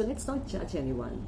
So let's not judge anyone.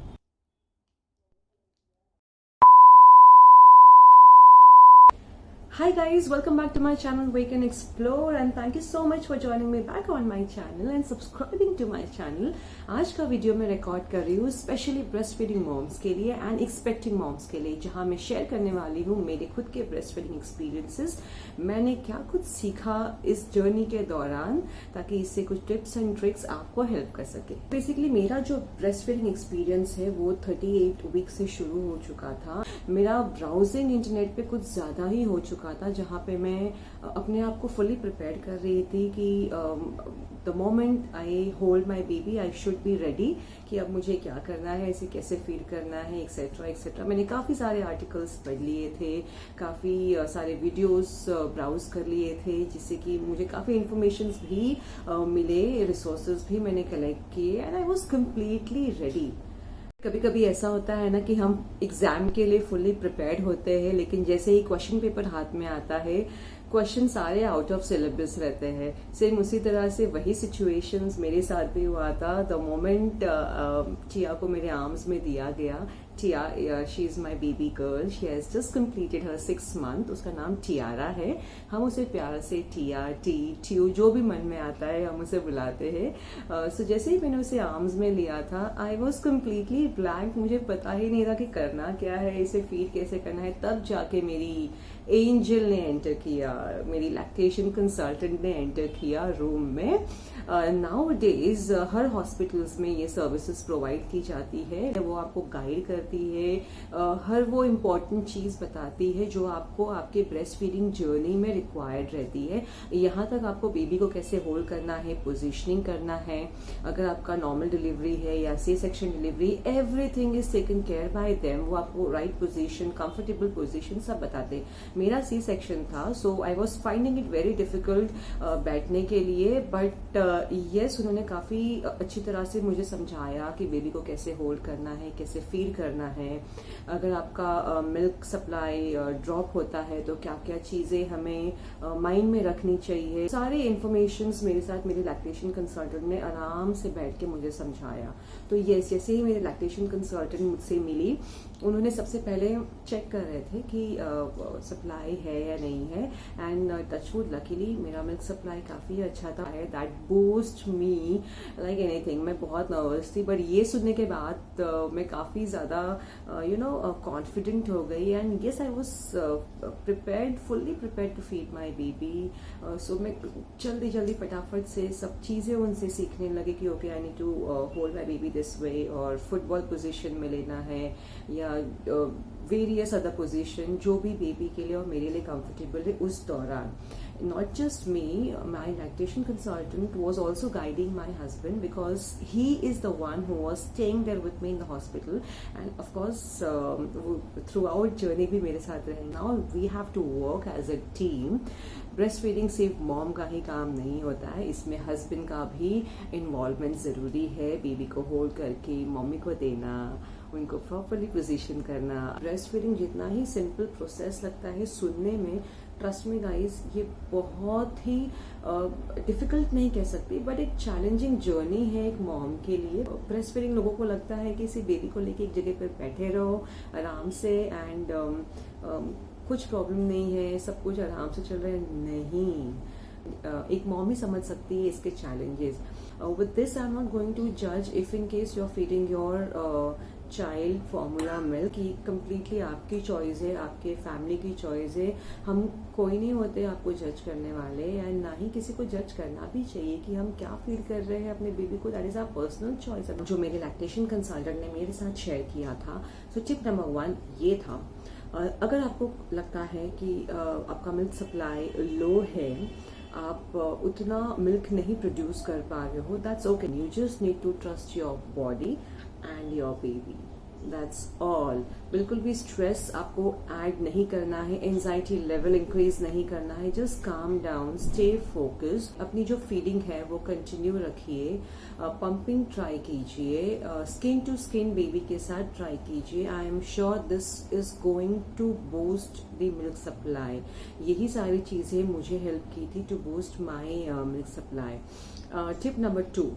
Hi guys, welcome back to my channel Wake and Explore and thank you so much for joining me back on my channel and subscribing to my channel. आज का video मैं record कर रही हूँ specially breast feeding moms के लिए and expecting moms के लिए, जहाँ मैं शेयर करने वाली हूँ मेरे खुद के ब्रेस्ट फीडिंग एक्सपीरियंसेस। मैंने क्या कुछ सीखा इस जर्नी के दौरान ताकि इससे कुछ टिप्स एंड ट्रिक्स आपको हेल्प कर सके। बेसिकली मेरा जो ब्रेस्ट फीडिंग एक्सपीरियंस है वो 38 वीक से शुरू हो चुका था। मेरा ब्राउजिंग इंटरनेट पे कुछ ज्यादा ही हो चुका था, जहाँ पे मैं अपने आप को फुली प्रिपेयर कर रही थी कि the moment I hold my baby I should be ready, कि अब मुझे क्या करना है, इसे कैसे फीड करना है, एक्सेट्रा एक्सेट्रा। मैंने काफ़ी सारे आर्टिकल्स पढ़ लिए थे, काफ़ी सारे वीडियोस ब्राउज कर लिए थे, जिससे कि मुझे काफ़ी इंफॉर्मेशन भी मिले, रिसोर्सेज भी मैंने कलेक्ट किए and I was completely ready. कभी कभी ऐसा होता है ना कि हम एग्जाम के लिए फुल्ली प्रिपेयर्ड होते हैं, लेकिन जैसे ही क्वेश्चन पेपर हाथ में आता है क्वेश्चन सारे आउट ऑफ सिलेबस रहते हैं। सेम उसी तरह से वही सिचुएशंस मेरे साथ भी हुआ था। द मोमेंट टिया को मेरे आर्म्स में दिया गया, Tia she is my baby girl, she has just completed her 6 month. उसका नाम टियारा है, हम उसे प्यार से टिया, टियू जो भी मन में आता है हम उसे बुलाते हैं। सो जैसे ही मैंने उसे आर्म्स में लिया था आई वॉज कम्प्लीटली ब्लैंक, मुझे पता ही नहीं था कि करना क्या है, इसे फीड कैसे करना है। तब जाके मेरी एंजल ने एंटर किया, मेरी लैक्टेशन कंसल्टेंट ने एंटर किया रूम में। नाउ डेज हर हॉस्पिटल्स में ये सर्विसेज प्रोवाइड की जाती है, वो आपको गाइड करती है, हर वो इम्पोर्टेंट चीज बताती है जो आपको आपके ब्रेस्ट फीडिंग जर्नी में रिक्वायर्ड रहती है। यहाँ तक आपको बेबी को कैसे होल्ड करना है, पोजिशनिंग करना है, अगर आपका नॉर्मल डिलीवरी है या C section delivery, everything is taken care by them. वो आपको राइट पोजिशन, कंफर्टेबल पोजिशन सब बताते हैं। मेरा सी सेक्शन था, so I was finding it very difficult बैठने के लिए, बट यस उन्होंने काफी अच्छी तरह से मुझे समझाया कि बेबी को कैसे होल्ड करना है, कैसे फीड करना है, अगर आपका मिल्क सप्लाई ड्रॉप होता है तो क्या क्या चीजें हमें माइंड में रखनी चाहिए। सारे इन्फॉर्मेशन मेरे साथ मेरे लैक्टेशन कंसल्टेंट ने आराम से बैठ के मुझे समझाया। तो यस, जैसे ही मेरे लैक्टेशन कंसल्टेंट मुझसे मिली, उन्होंने सबसे पहले चेक कर रहे थे कि सप्लाई है या नहीं है, एंड टचवुड लकीली मेरा मिल्क सप्लाई काफी अच्छा था। That boost me like anything. मैं बहुत नर्वस थी, बट ये सुनने के बाद मैं काफी ज्यादा कॉन्फिडेंट हो गई and yes I was prepared, fully prepared to feed my baby. So मैं जल्दी जल्दी फटाफट से सब चीजें उनसे सीखने लगी कि okay I need to hold my baby this way, और फुटबॉल पोजीशन में लेना है या वेरियस अदर पोजीशन जो भी बेबी के लिए और मेरे लिए कंफर्टेबल है उस दौरान। Not just me, my lactation consultant was also guiding my husband because he is the one who was staying there with me in the hospital, and of course throughout journey भी मेरे साथ रहे। Now we have to work as a team. Breast feeding सिर्फ mom का ही काम नहीं होता है, इसमें हस्बैंड का भी इन्वॉल्वमेंट जरूरी है। बेबी को होल्ड करके मम्मी को देना, उनको प्रॉपरली पोजीशन करना। ब्रेस्ट फीडिंग जितना ही सिंपल प्रोसेस लगता है सुनने में, ट्रस्ट में गाइस ये बहुत ही डिफिकल्ट नहीं कह सकती, बट एक चैलेंजिंग जर्नी है एक मॉम के लिए। ब्रेस्ट फीडिंग लोगों को लगता है कि सिर्फ बेबी को लेके एक जगह पर बैठे रहो आराम से एंड कुछ प्रॉब्लम नहीं है, सब कुछ आराम से चल रहा है। नहीं, एक मॉम ही समझ सकती है इसके challenges. With this I am not going to जज if in case you are feeding your child formula milk, की कम्प्लीटली आपकी चॉइस है, आपके फैमिली की चॉइस है। हम कोई नहीं होते आपको जज करने वाले, एंड ना ही किसी को जज करना भी चाहिए कि हम क्या फील कर रहे हैं अपने बेबी को। That is our personal choice. जो मेरे लैक्टेशन कंसल्टेंट ने मेरे साथ शेयर किया था, सो टिप नंबर 1 ये था, अगर आपको लगता है कि आपका मिल्क सप्लाई लो है, आप उतना मिल्क नहीं प्रोड्यूस कर पा रहे हो, that's okay. You just need to trust your body and your baby, that's all. बिल्कुल भी स्ट्रेस आपको ऐड नहीं करना है, एंजाइटी लेवल इंक्रीज नहीं करना है। Just calm down, stay focused, अपनी जो फीडिंग है वो कंटिन्यू रखिए, पंपिंग ट्राई कीजिए, स्किन टू स्किन बेबी के साथ ट्राई कीजिए। I am sure this is going to boost the milk supply. यही सारी चीजें मुझे हेल्प की थी to boost my milk supply. Tip number 2,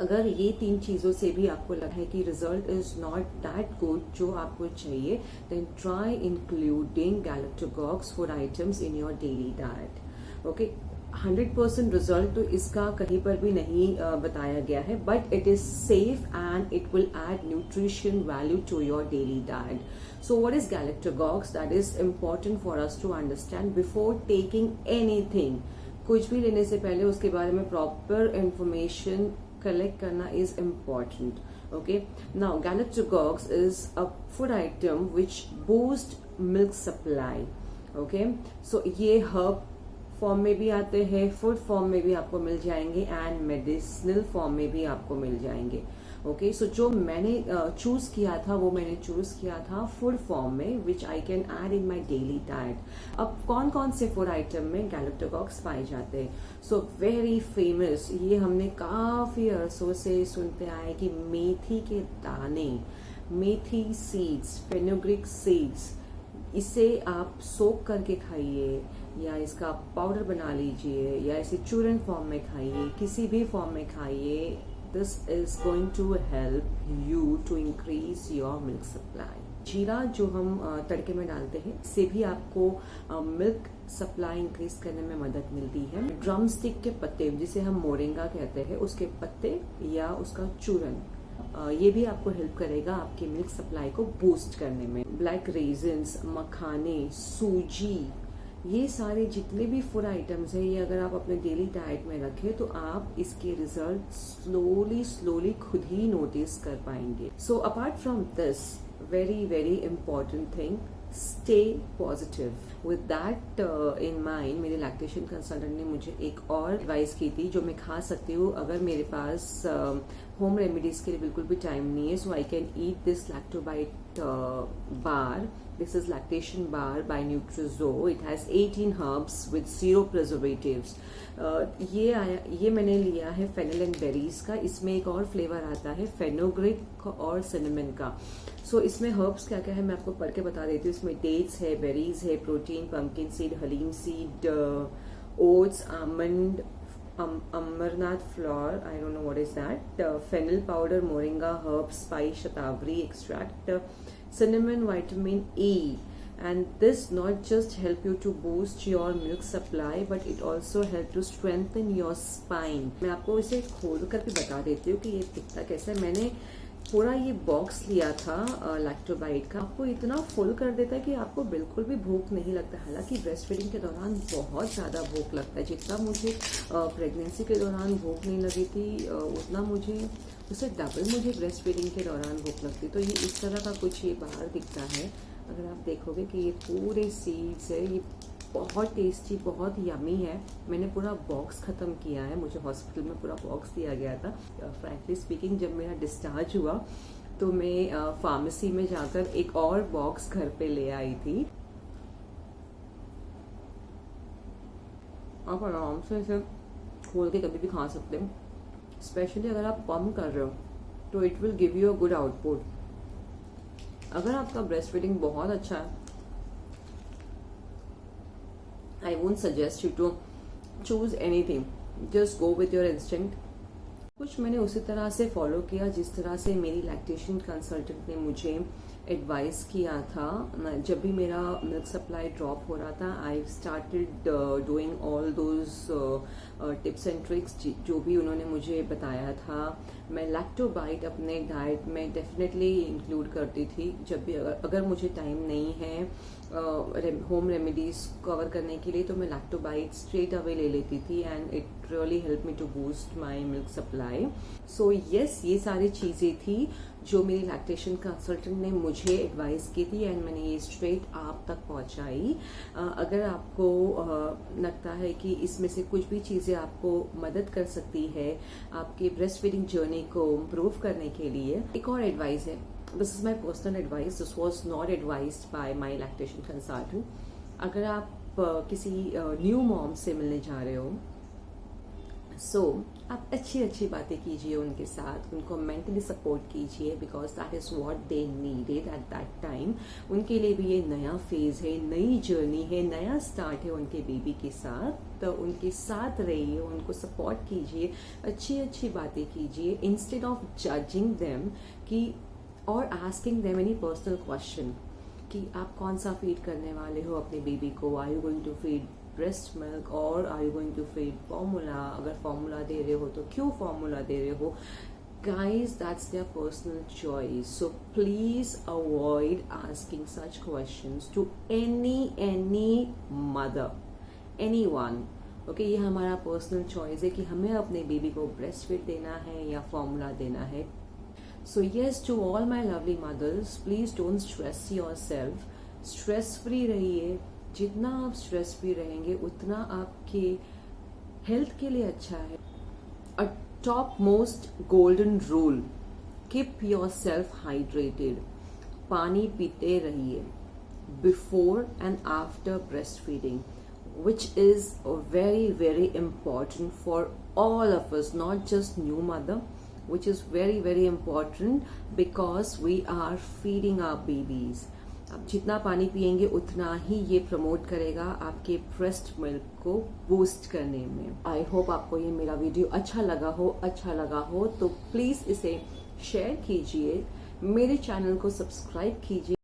अगर ये 3 चीजों से भी आपको लगा है कि result is not that good जो आपको चाहिए, then try including galactagogues food items in your daily diet. Okay, 100% result तो इसका कहीं पर भी नहीं बताया गया है, but it is safe and it will add nutrition value to your daily diet. So what is galactagogues? That is important for us to understand before taking anything. कुछ भी लेने से पहले उसके बारे में प्रॉपर इंफॉर्मेशन कलेक्ट करना is important. Okay, now galactococcus is a food item which boost milk supply. Okay, so ये herb फॉर्म में भी आते हैं, फूड फॉर्म में भी आपको मिल जाएंगे एंड मेडिसिनल फॉर्म में भी आपको मिल जाएंगे। ओके, सो जो मैंने चूज किया था वो मैंने चूज किया था फूड फॉर्म में, which I can add in my daily diet. अब कौन कौन से फूड आइटम में गैलेक्टोकॉक्स पाए जाते हैं? सो वेरी फेमस, ये हमने काफी अरसों से सुनते आए कि मेथी के दाने, मेथी सीड्स, फेनुग्रिक सीड्स, इसे आप सोक करके खाइए या इसका पाउडर बना लीजिए या इसे चूरन फॉर्म में खाइए, किसी भी फॉर्म में खाइए। This is going to help you to increase your milk supply. जीरा जो हम तड़के में डालते हैं, इससे भी आपको मिल्क सप्लाई इंक्रीज करने में मदद मिलती है। ड्रम स्टिक के पत्ते, जिसे हम मोरिंगा कहते हैं, उसके पत्ते या उसका चूरन, ये भी आपको हेल्प करेगा आपकी मिल्क सप्लाई को बूस्ट करने में। ब्लैक रेजिन्स, मखाने, सूजी, ये सारे जितने भी फूड आइटम्स हैं, ये अगर आप अपने डेली डाइट में रखें तो आप इसके रिजल्ट स्लोली खुद ही नोटिस कर पाएंगे। So apart from this, very very important thing, stay positive. With that in mind, मेरे लैक्टेशन कंसल्टेंट ने मुझे एक और एडवाइस की थी जो मैं खा सकती हूँ अगर मेरे पास होम रेमेडीज के लिए बिल्कुल भी टाइम नहीं है। So I can eat this Lactobite bar. This is lactation bar by Nutrizo. It has 18 herbs with 0 preservatives. ये मैंने लिया है फेनल एंड बेरीज का। इसमें एक और फ्लेवर आता है फेनोग्रिक और सिनेमन का। सो इसमें हर्ब्स क्या क्या है मैं आपको पढ़ के बता देती हूँ। इसमें डेट्स है, बेरीज है, protein, pumpkin seed, halim seed, oats, almond, amaranth flour, I don't know what is that, fennel powder, moringa, herbs, spice, shatavari extract, cinnamon, vitamin E, and this not just help you to boost your milk supply but it also help to strengthen your spine. मैं आपको इसे खोल कर भी बता देती हूँ कि ये दिखता कैसा है। मैंने पूरा ये बॉक्स लिया था लैक्टोबाइट का। आपको इतना फुल कर देता है कि आपको बिल्कुल भी भूख नहीं लगता। हालांकि ब्रेस्ट फीडिंग के दौरान बहुत ज़्यादा भूख लगता है। जितना मुझे प्रेगनेंसी के दौरान भूख नहीं लगी थी उतना मुझे उससे डबल मुझे ब्रेस्ट फीडिंग के दौरान भूख लगती। तो ये इस तरह का कुछ ये बाहर दिखता है। अगर आप देखोगे कि ये पूरे सीड्स है, ये बहुत टेस्टी, बहुत यमी है। मैंने पूरा बॉक्स खत्म किया है। मुझे हॉस्पिटल में पूरा बॉक्स दिया गया था। फ्रैंकली स्पीकिंग, जब मेरा डिस्चार्ज हुआ तो मैं फार्मेसी में जाकर एक और बॉक्स घर पे ले आई थी। आप आराम से इसे खोल के कभी भी खा सकते हो। स्पेशली अगर आप पम्प कर रहे हो तो it will give you a good output. अगर आपका ब्रेस्ट फीडिंग बहुत अच्छा है, I won't suggest you to choose anything. Just go with your instinct. कुछ मैंने उसी तरह से फॉलो किया जिस तरह से मेरी लैक्टेशन कंसल्टेंट ने मुझे एडवाइस किया था। जब भी मेरा मिल्क सप्लाई ड्रॉप हो रहा था, I started doing all those tips and tricks जो भी उन्होंने मुझे बताया था। मैं लैक्टोबाइट अपने डाइट में डेफिनेटली इंक्लूड करती थी। जब भी अगर मुझे टाइम नहीं है होम रेमेडीज कवर करने के लिए तो मैं लैक्टोबाइट स्ट्रेट अवे ले लेती थी and it really help me to boost my milk supply. So yes, ये सारी चीज़ें थी जो मेरी लैक्टेशन कंसल्टेंट ने मुझे एडवाइस की थी एंड मैंने ये स्ट्रेट आप तक पहुंचाई। अगर आपको लगता है कि इसमें से कुछ भी चीज़ें आपको मदद कर सकती है आपके ब्रेस्ट फीडिंग जर्नी को इम्प्रूव करने के लिए, एक और एडवाइस है। This is my personal advice, this was not advised bye my lactation consultant. अगर आप किसी न्यू मॉम से मिलने जा रहे हो सो आप अच्छी अच्छी बातें कीजिए उनके साथ, उनको मेंटली सपोर्ट कीजिए, because that is what they needed at that time. उनके लिए भी ये नया फेज है, नई जर्नी है, नया स्टार्ट है उनके बेबी के साथ। तो उनके साथ रहिए, उनको सपोर्ट कीजिए, अच्छी अच्छी बातें कीजिए, इंस्टेड ऑफ जजिंग देम कि और asking them any personal question कि आप कौन सा फीड करने वाले हो अपने बेबी को। Are you going to feed breast milk और are you going to feed formula? अगर फॉर्मूला दे रहे हो तो क्यों फॉर्मूला दे रहे हो? Guys, that's their personal choice. So please avoid asking such questions to any mother, anyone. Okay, ये हमारा पर्सनल चॉइस है कि हमें अपने बेबी को ब्रेस्ट फीड देना है या फॉर्मूला देना है। So yes, to all my lovely mothers, please don't stress yourself. Stress free रहिए। जितना आप स्ट्रेस फ्री रहेंगे उतना आपके हेल्थ के लिए अच्छा है। अ top most golden rule, keep your self hydrated. पानी पीते रहिए before and after breast feeding, which is very very important for all of us, not just new mother, which is very important because we are feeding our babies. आप जितना पानी पिएंगे उतना ही ये promote करेगा आपके ब्रेस्ट मिल्क को boost करने में। आई होप आपको ये मेरा वीडियो अच्छा लगा हो तो प्लीज इसे शेयर कीजिए, मेरे चैनल को सब्सक्राइब कीजिए।